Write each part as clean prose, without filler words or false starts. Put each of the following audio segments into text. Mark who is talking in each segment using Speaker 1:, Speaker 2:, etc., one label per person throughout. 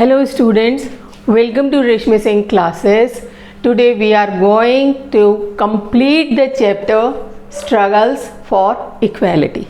Speaker 1: Hello students, welcome to Reshmi Singh classes. Today we are going to complete the chapter Struggles for Equality.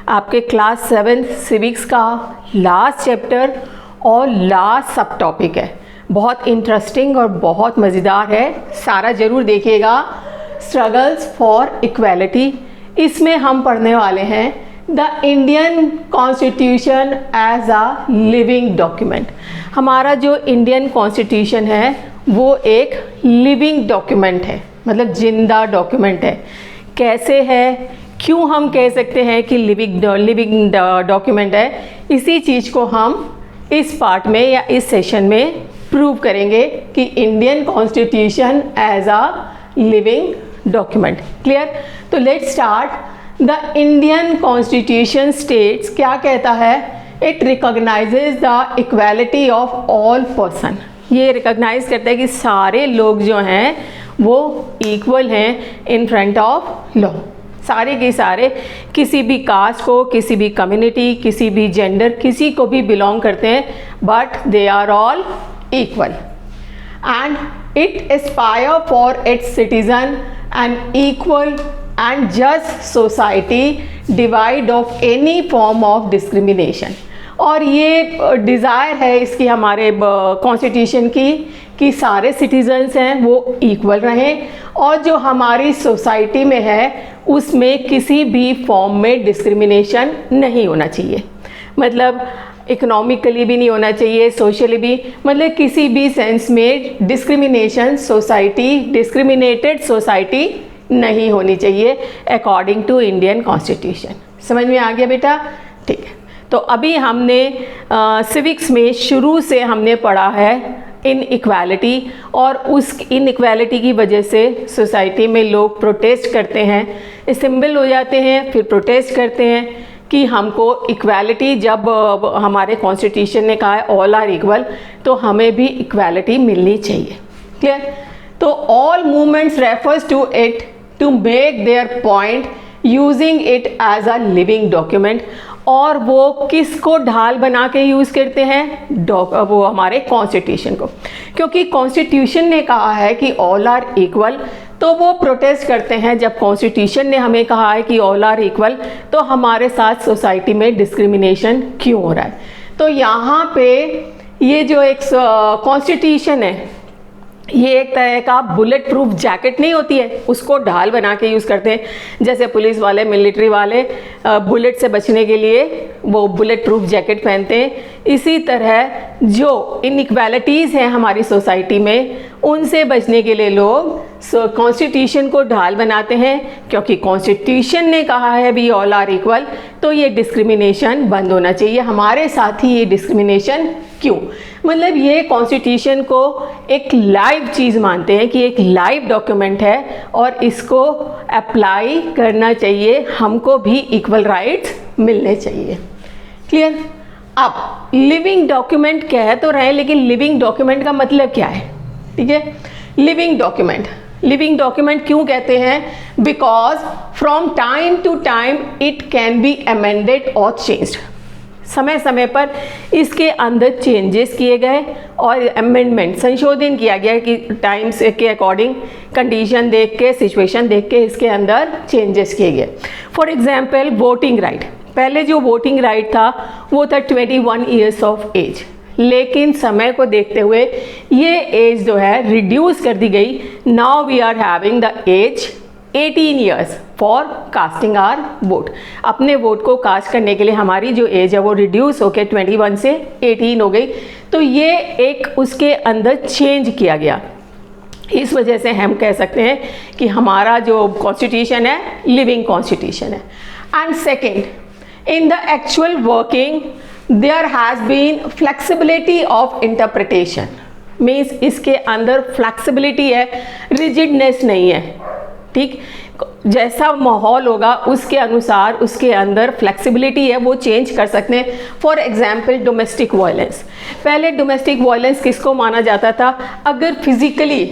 Speaker 1: आपके class 7 civics का last chapter और last सब topic है. बहुत interesting और बहुत मज़ेदार है, सारा ज़रूर देखिएगा. स्ट्रगल्स फॉर इक्वालिटी, इसमें हम पढ़ने वाले हैं the Indian constitution as a living document. हमारा जो इंडियन कॉन्स्टिट्यूशन है वो एक लिविंग डॉक्यूमेंट है, मतलब जिंदा डॉक्यूमेंट है. कैसे है, क्यों हम कह सकते हैं कि लिविंग डॉक्यूमेंट है, इसी चीज़ को हम इस पार्ट में या इस सेशन में प्रूव करेंगे कि Indian constitution as a living document. Clear? तो let's start. The Indian constitution states, क्या कहता है? It recognises the equality of all person. ये रिकॉग्नाइज करता है कि सारे लोग जो हैं वो इक्वल हैं इन फ्रंट ऑफ लॉ. सारे के सारे, किसी भी कास्ट को, किसी भी कम्युनिटी, किसी भी जेंडर, किसी को भी बिलोंग करते हैं, but they are all equal. And it aspire for its citizen and equal and just society devoid of any form of discrimination. और ये डिज़ायर है इसकी हमारे कॉन्स्टिट्यूशन की कि सारे सिटीजन्स हैं वो इक्वल रहें और जो हमारी सोसाइटी में है उसमें किसी भी फॉर्म में डिस्क्रिमिनेशन नहीं होना चाहिए. मतलब इकोनॉमिकली भी नहीं होना चाहिए, सोशली भी, मतलब किसी भी सेंस में डिस्क्रिमिनेशन सोसाइटी, डिस्क्रिमिनेटेड सोसाइटी नहीं होनी चाहिए अकॉर्डिंग टू इंडियन कॉन्स्टिट्यूशन. समझ में आ गया बेटा? ठीक है. तो अभी हमने सिविक्स में शुरू से हमने पढ़ा है इन इक्वालिटी, और उस इन इक्वालिटी की वजह से सोसाइटी में लोग प्रोटेस्ट करते हैं, असेंबल हो जाते हैं, फिर प्रोटेस्ट करते हैं कि हमको इक्वालिटी, जब हमारे कॉन्स्टिट्यूशन ने कहा है ऑल आर इक्वल, तो हमें भी इक्वालिटी मिलनी चाहिए. क्लियर? तो all movements refers to it to make their point using it as a living document. और वो किसको ढाल बना के यूज़ करते हैं? वो हमारे कॉन्स्टिट्यूशन को. क्योंकि कॉन्स्टिट्यूशन ने कहा है कि ऑल आर इक्वल, तो वो प्रोटेस्ट करते हैं. जब कॉन्स्टिट्यूशन ने हमें कहा है कि ऑल आर इक्वल, तो हमारे साथ सोसाइटी में डिस्क्रिमिनेशन क्यों हो रहा है? तो यहाँ पे ये जो एक कॉन्स्टिट्यूशन है, ये एक तरह का बुलेट प्रूफ जैकेट नहीं होती है, उसको ढाल बना के यूज़ करते हैं. जैसे पुलिस वाले, मिलिट्री वाले बुलेट से बचने के लिए वो बुलेट प्रूफ जैकेट पहनते हैं. इसी तरह जो इनइक्वालिटीज़ हैं हमारी सोसाइटी में, उनसे बचने के लिए लोग कॉन्स्टिट्यूशन को ढाल बनाते हैं. क्योंकि कॉन्स्टिट्यूशन ने कहा है भी ऑल आर इक्वल, तो ये डिस्क्रिमिनेशन बंद होना चाहिए. हमारे साथ ही ये डिस्क्रिमिनेशन क्यों? मतलब ये कॉन्स्टिट्यूशन को एक लाइव चीज़ मानते हैं कि एक लाइव डॉक्यूमेंट है और इसको अप्लाई करना चाहिए, हमको भी इक्वल राइट्स मिलने चाहिए. क्लियर? अब लिविंग डॉक्यूमेंट कह तो रहे हैं, लेकिन लिविंग डॉक्यूमेंट का मतलब क्या है? ठीक है, लिविंग डॉक्यूमेंट क्यों कहते हैं? Because from time to time it can be amended और चेंज्ड. समय समय पर इसके अंदर चेंजेस किए गए और अमेंडमेंट, संशोधन किया गया कि टाइम्स के अकॉर्डिंग, कंडीशन देख के, सिचुएशन देख के इसके अंदर चेंजेस किए गए. For example voting right. पहले जो वोटिंग राइट था वो था 21 ईयर्स ऑफ एज, लेकिन समय को देखते हुए ये एज जो है रिड्यूस कर दी गई. Now we are having the age 18 years for casting our vote. अपने वोट को कास्ट करने के लिए हमारी जो एज है वो रिड्यूस होकर 21 से 18 हो गई. तो ये एक उसके अंदर चेंज किया गया. इस वजह से हम कह सकते हैं कि हमारा जो कॉन्स्टिट्यूशन है लिविंग कॉन्स्टिट्यूशन है. And second, in the actual working there has been flexibility of interpretation. Means इसके अंदर फ्लेक्सिबिलिटी है, रिजिडनेस नहीं है. ठीक, जैसा माहौल होगा उसके अनुसार उसके अंदर फ्लेक्सिबिलिटी है, वो चेंज कर सकते हैं. For example domestic violence. पहले डोमेस्टिक वायलेंस किसको माना जाता था? अगर फिजिकली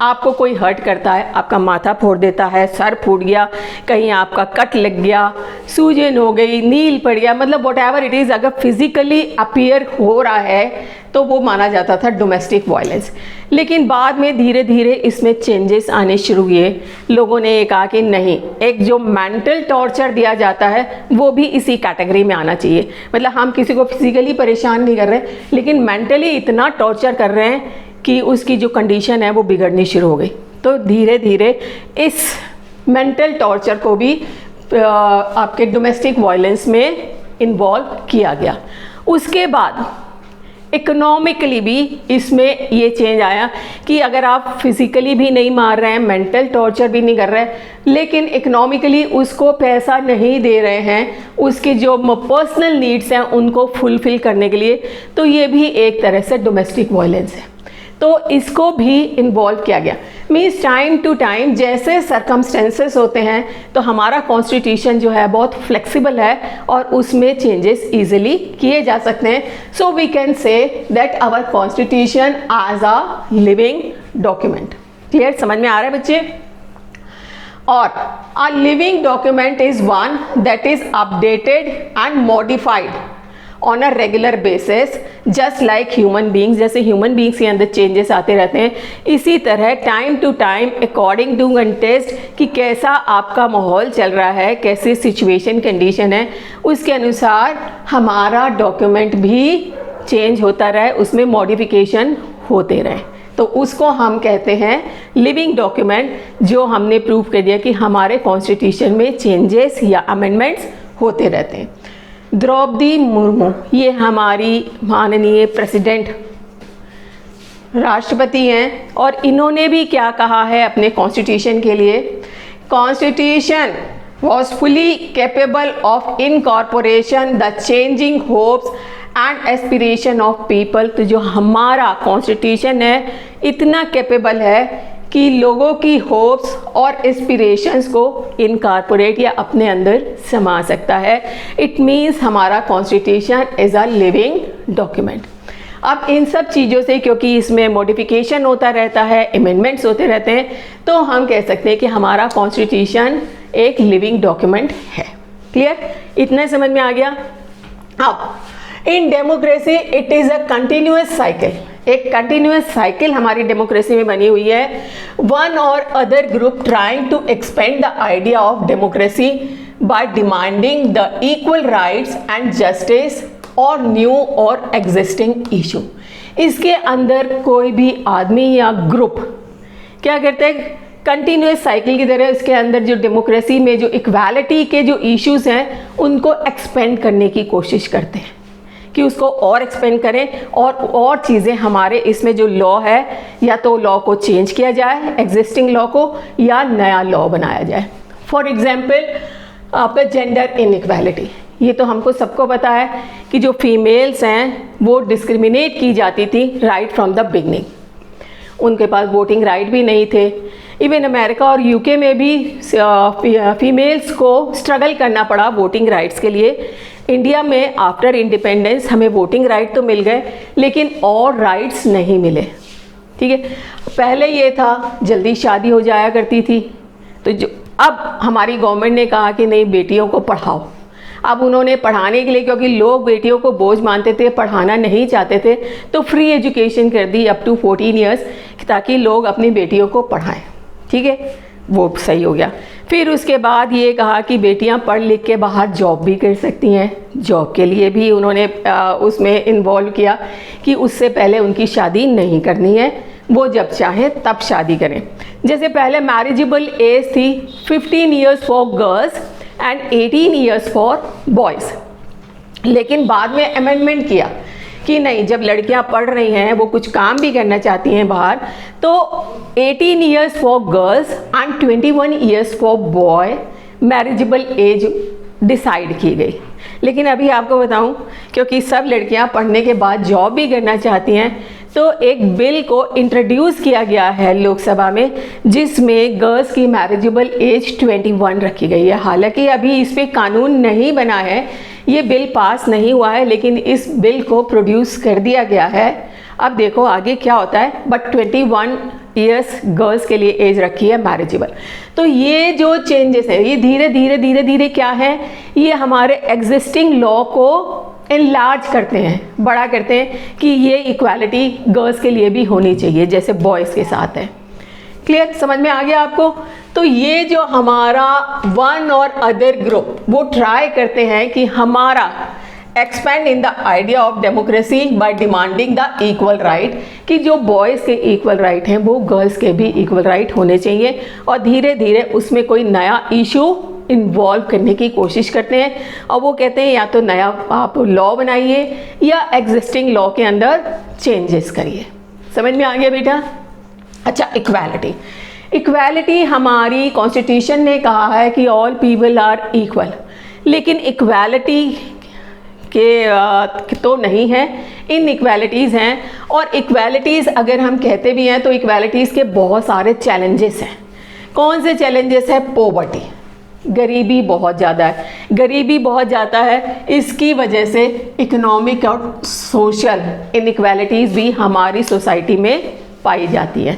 Speaker 1: आपको कोई हर्ट करता है, आपका माथा फोड़ देता है, सर फूट गया, कहीं आपका कट लग गया, सूजन हो गई, नील पड़ गया, मतलब व्हाटएवर इट इज़, अगर फिजिकली अपीयर हो रहा है तो वो माना जाता था डोमेस्टिक वायलेंस। लेकिन बाद में धीरे धीरे इसमें चेंजेस आने शुरू हुए। लोगों ने ये कहा कि नहीं, एक जो मेंटल टॉर्चर दिया जाता है वो भी इसी कैटेगरी में आना चाहिए। मतलब हम किसी को फिजिकली परेशान नहीं कर रहे, लेकिन मेंटली इतना टॉर्चर कर रहे हैं कि उसकी जो कंडीशन है वो बिगड़नी शुरू हो गई। तो धीरे धीरे इस मेंटल टॉर्चर को भी आपके डोमेस्टिक वायलेंस में इन्वॉल्व किया गया। उसके बाद इकोनॉमिकली भी इसमें ये चेंज आया कि अगर आप फिज़िकली भी नहीं मार रहे हैं, मेंटल टॉर्चर भी नहीं कर रहे हैं, लेकिन इकोनॉमिकली उसको पैसा नहीं दे रहे हैं उसके जो पर्सनल नीड्स हैं उनको फुलफ़िल करने के लिए, तो ये भी एक तरह से डोमेस्टिक वायलेंस है। तो इसको भी इन्वॉल्व किया गया। मीन्स टाइम टू टाइम जैसे सरकमस्टेंसेस होते हैं, तो हमारा कॉन्स्टिट्यूशन जो है बहुत फ्लेक्सिबल है और उसमें चेंजेस इजीली किए जा सकते हैं। So we can say that our constitution as a living document. Clear, समझ में आ रहा है बच्चे? और a living document is one that is updated and modified on a regular basis, just like human beings. जैसे ह्यूमन बींग्स के अंदर चेंजेस आते रहते हैं, इसी तरह time to time according to context कि कैसा आपका माहौल चल रहा है, कैसी सिचुएशन कंडीशन है, उसके अनुसार हमारा डॉक्यूमेंट भी चेंज होता रहे, उसमें मॉडिफिकेशन होते रहे। तो उसको हम कहते हैं लिविंग डॉक्यूमेंट, जो हमने प्रूव कर दिया कि हमारे कॉन्स्टिट्यूशन में चेंजेस या अमेंडमेंट्स होते रहते हैं। द्रौपदी मुर्मू, ये हमारी माननीय प्रेसिडेंट राष्ट्रपति हैं, और इन्होंने भी क्या कहा है अपने कॉन्स्टिट्यूशन के लिए? Constitution was fully capable of incorporation the changing hopes and aspiration of people. तो जो हमारा कॉन्स्टिट्यूशन है इतना कैपेबल है कि लोगों की होप्स और एस्पिरेशंस को इनकॉर्पोरेट या अपने अंदर समा सकता है। इट मीन्स हमारा constitution is a living document. अब इन सब चीज़ों से, क्योंकि इसमें मॉडिफिकेशन होता रहता है, अमेंडमेंट्स होते रहते हैं, तो हम कह सकते हैं कि हमारा कॉन्स्टिट्यूशन एक लिविंग डॉक्यूमेंट है। क्लियर, इतना समझ में आ गया? अब in democracy it is a continuous cycle. एक कंटिन्यूअस साइकिल हमारी डेमोक्रेसी में बनी हुई है। वन और other group trying to expand the idea of democracy by demanding the equal rights and justice और न्यू और एग्जिस्टिंग इशू। इसके अंदर कोई भी आदमी या ग्रुप क्या करते हैं? कंटिन्यूअस साइकिल की तरह इसके अंदर जो डेमोक्रेसी में जो इक्वालिटी के जो इश्यूज हैं उनको एक्सपेंड करने की कोशिश करते हैं कि उसको और एक्सपेंड करें और चीज़ें हमारे इसमें जो लॉ है, या तो लॉ को चेंज किया जाए एग्जिस्टिंग लॉ को, या नया लॉ बनाया जाए। फॉर एग्जांपल आपका जेंडर इनइक्वालिटी, ये तो हमको सबको पता है कि जो फीमेल्स हैं वो डिस्क्रिमिनेट की जाती थी राइट फ्रॉम द बिगनिंग। उनके पास वोटिंग राइट भी नहीं थे। इवन अमेरिका और यूके में भी फीमेल्स को स्ट्रगल करना पड़ा वोटिंग राइट्स के लिए। इंडिया में आफ्टर इंडिपेंडेंस हमें वोटिंग राइट तो मिल गए, लेकिन और राइट्स नहीं मिले। ठीक है, पहले ये था जल्दी शादी हो जाया करती थी, तो जो अब हमारी गवर्नमेंट ने कहा कि नहीं, बेटियों को पढ़ाओ। अब उन्होंने पढ़ाने के लिए, क्योंकि लोग बेटियों को बोझ मानते थे, पढ़ाना नहीं चाहते थे, तो फ्री एजुकेशन कर दी अप टू 14 ईयर्स, ताकि लोग अपनी बेटियों को पढ़ाएं। ठीक है, वो सही हो गया। फिर उसके बाद ये कहा कि बेटियां पढ़ लिख के बाहर जॉब भी कर सकती हैं। जॉब के लिए भी उन्होंने उसमें इन्वॉल्व किया कि उससे पहले उनकी शादी नहीं करनी है, वो जब चाहे तब शादी करें। जैसे पहले मैरिजेबल एज थी 15 years for girls and 18 years for boys, लेकिन बाद में अमेंडमेंट किया कि नहीं, जब लड़कियां पढ़ रही हैं, वो कुछ काम भी करना चाहती हैं बाहर, तो 18 years for girls and 21 years for boy marriageable age decide की गई। लेकिन अभी आपको बताऊं, क्योंकि सब लड़कियां पढ़ने के बाद जॉब भी करना चाहती हैं, तो एक बिल को इंट्रोड्यूस किया गया है लोकसभा में, जिसमें गर्ल्स की मैरिजेबल एज 21 रखी गई है। हालांकि अभी इस पर कानून नहीं बना है, ये बिल पास नहीं हुआ है, लेकिन इस बिल को प्रोड्यूस कर दिया गया है। अब देखो आगे क्या होता है। बट 21 ईयर्स गर्ल्स के लिए एज रखी है मैरिजेबल। तो ये जो चेंजेस है ये धीरे धीरे क्या है, ये हमारे एग्जिस्टिंग लॉ को इनलार्ज करते हैं, बड़ा करते हैं कि ये इक्वालिटी गर्ल्स के लिए भी होनी चाहिए जैसे बॉयज़ के साथ है। क्लियर, समझ में आ गया आपको? तो ये जो हमारा वन और अदर ग्रुप वो ट्राई करते हैं कि हमारा expand in the idea of democracy by demanding the equal right, कि जो बॉयज़ के इक्वल राइट हैं वो गर्ल्स के भी इक्वल राइट होने चाहिए, और धीरे धीरे उसमें कोई नया इशू इन्वॉल्व करने की कोशिश करते हैं। और वो कहते हैं या तो नया आप लॉ बनाइए या एग्जिस्टिंग लॉ के अंदर चेंजेस करिए। समझ में आ गया बेटा? अच्छा, इक्वालिटी। इक्वालिटी हमारी कॉन्स्टिट्यूशन ने कहा है कि ऑल पीपल आर इक्वल, लेकिन इक्वालिटी के तो नहीं है, इन इक्वालिटीज़ हैं। और इक्वालिटीज़ अगर हम कहते भी हैं तो इक्वालिटीज़ के बहुत सारे चैलेंजेस हैं। कौन से चैलेंजेस है? पॉवर्टी, गरीबी बहुत ज़्यादा है, गरीबी बहुत ज़्यादा है, इसकी वजह से इकोनॉमिक और सोशल इनइक्वालिटीज़ भी हमारी सोसाइटी में पाई जाती है।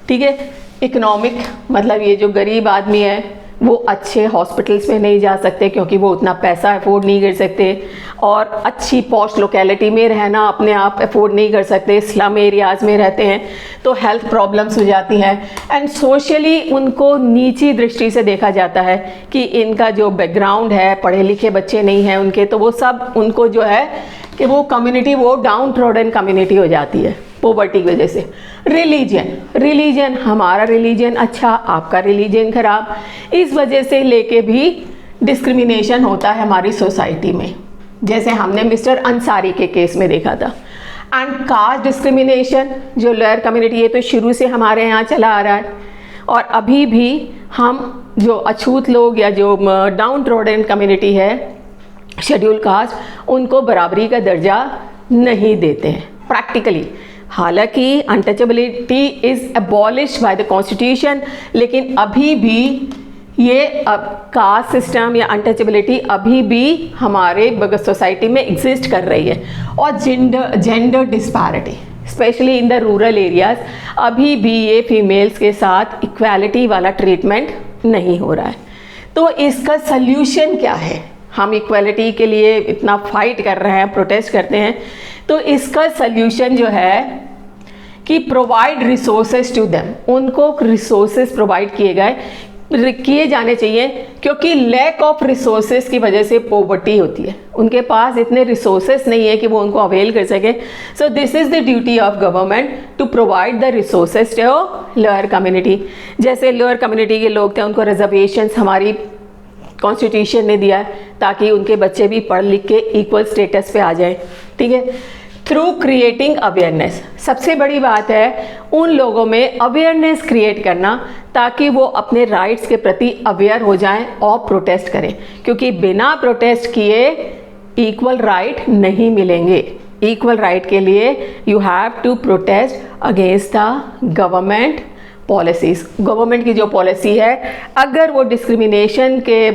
Speaker 1: ठीक है, इकोनॉमिक मतलब ये जो गरीब आदमी है वो अच्छे हॉस्पिटल्स में नहीं जा सकते क्योंकि वो उतना पैसा अफोर्ड नहीं कर सकते, और अच्छी पॉश लोकेलिटी में रहना अपने आप अफोर्ड नहीं कर सकते, स्लम एरियाज़ में रहते हैं तो हेल्थ प्रॉब्लम्स हो जाती हैं। एंड सोशली उनको नीची दृष्टि से देखा जाता है कि इनका जो बैकग्राउंड है, पढ़े लिखे बच्चे नहीं हैं उनके, तो वो सब उनको जो है कि वो कम्युनिटी वो डाउन ट्रोडन कम्युनिटी हो जाती है पॉवर्टी की वजह से। रिलीजन, हमारा रिलीजन अच्छा, आपका रिलीजन खराब, इस वजह से लेके भी डिस्क्रिमिनेशन होता है हमारी सोसाइटी में, जैसे हमने मिस्टर अंसारी के केस में देखा था। एंड कास्ट डिस्क्रिमिनेशन, जो लोअर कम्युनिटी है तो शुरू से हमारे यहाँ चला आ रहा है, और अभी भी हम जो अछूत लोग या जो डाउन ट्रोडन कम्युनिटी है, शेड्यूल कास्ट, उनको बराबरी का दर्जा नहीं देते हैं प्रैक्टिकली। हालांकि untouchability is abolished by the constitution, लेकिन अभी भी ये कास्ट सिस्टम या अनटचेबिलिटी अभी भी हमारे सोसाइटी में एग्जिस्ट कर रही है। और gender disparity specially in the rural areas, अभी भी ये फीमेल्स के साथ इक्वालिटी वाला ट्रीटमेंट नहीं हो रहा है। तो इसका सल्यूशन क्या है? हम इक्वालिटी के लिए इतना फाइट कर रहे हैं, प्रोटेस्ट करते हैं, तो इसका सल्यूशन जो है कि प्रोवाइड रिसोर्सेज टू देम, उनको रिसोर्सेज प्रोवाइड किए जाने चाहिए, क्योंकि लैक ऑफ रिसोर्सेज की वजह से पॉवर्टी होती है, उनके पास इतने रिसोर्सेज नहीं है कि वो उनको अवेल कर सके। So this is the duty of government to provide the resources to lower community. जैसे लोअर कम्युनिटी के लोग थे, उनको रिजर्वेशंस हमारी कॉन्स्टिट्यूशन ने दिया है ताकि उनके बच्चे भी पढ़ लिख के इक्वल स्टेटस पे आ जाएं। ठीक है, थ्रू क्रिएटिंग अवेयरनेस, सबसे बड़ी बात है उन लोगों में अवेयरनेस क्रिएट करना ताकि वो अपने राइट्स के प्रति अवेयर हो जाएं और प्रोटेस्ट करें, क्योंकि बिना प्रोटेस्ट किए इक्वल राइट नहीं मिलेंगे। इक्वल राइट के लिए you have to protest against the government policies. Government की जो पॉलिसी है अगर वो डिस्क्रिमिनेशन के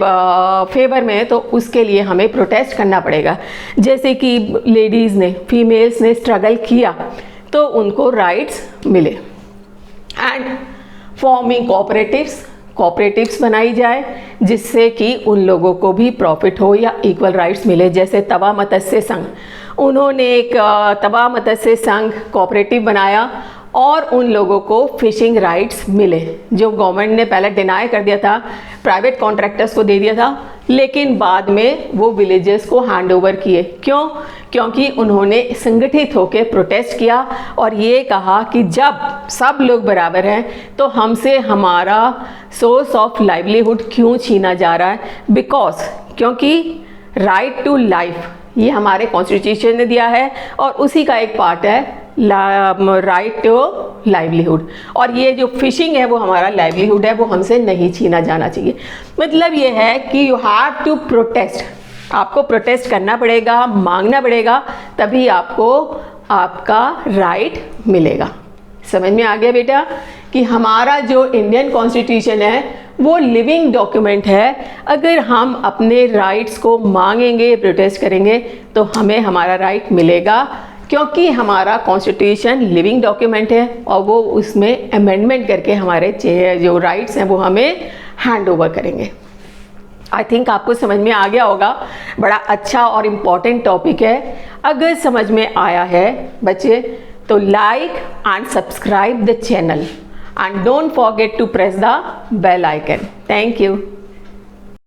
Speaker 1: फेवर में है तो उसके लिए हमें प्रोटेस्ट करना पड़ेगा। जैसे कि लेडीज़ ने, फीमेल्स ने स्ट्रगल किया तो उनको राइट्स मिले। एंड फॉर्मिंग कोऑपरेटिव्स बनाई जाए जिससे कि उन लोगों को भी प्रॉफिट हो या इक्वल राइट्स मिले। जैसे तवा मत्स्य संघ, उन्होंने एक तवा मत्स्य संघ कोऑपरेटिव बनाया और उन लोगों को फिशिंग राइट्स मिले जो गवर्नमेंट ने पहले डिनाई कर दिया था, प्राइवेट कॉन्ट्रैक्टर्स को दे दिया था, लेकिन बाद में वो विलेजेस को हैंड ओवर किए। क्यों? क्योंकि उन्होंने संगठित होकर प्रोटेस्ट किया और ये कहा कि जब सब लोग बराबर हैं तो हमसे हमारा सोर्स ऑफ लाइवलीहुड क्यों छीना जा रहा है। क्योंकि राइट टू लाइफ ये हमारे कॉन्स्टिट्यूशन ने दिया है और उसी का एक पार्ट है राइट टू लाइवलीहुड, और ये जो फिशिंग है वो हमारा लाइवलीहुड है, वो हमसे नहीं छीना जाना चाहिए। मतलब ये है कि यू हैव टू प्रोटेस्ट, आपको प्रोटेस्ट करना पड़ेगा, मांगना पड़ेगा, तभी आपको आपका राइट मिलेगा। समझ में आ गया बेटा कि हमारा जो इंडियन कॉन्स्टिट्यूशन है वो लिविंग डॉक्यूमेंट है। अगर हम अपने राइट्स को मांगेंगे, प्रोटेस्ट करेंगे तो हमें हमारा राइट मिलेगा। क्योंकि हमारा कॉन्स्टिट्यूशन लिविंग डॉक्यूमेंट है और वो उसमें अमेंडमेंट करके हमारे जो राइट्स हैं वो हमें हैंड ओवर करेंगे। आई थिंक आपको समझ में आ गया होगा। बड़ा अच्छा और इम्पॉर्टेंट टॉपिक है। अगर समझ में आया है बच्चे तो like and subscribe the channel and don't forget to press the bell icon. Thank you.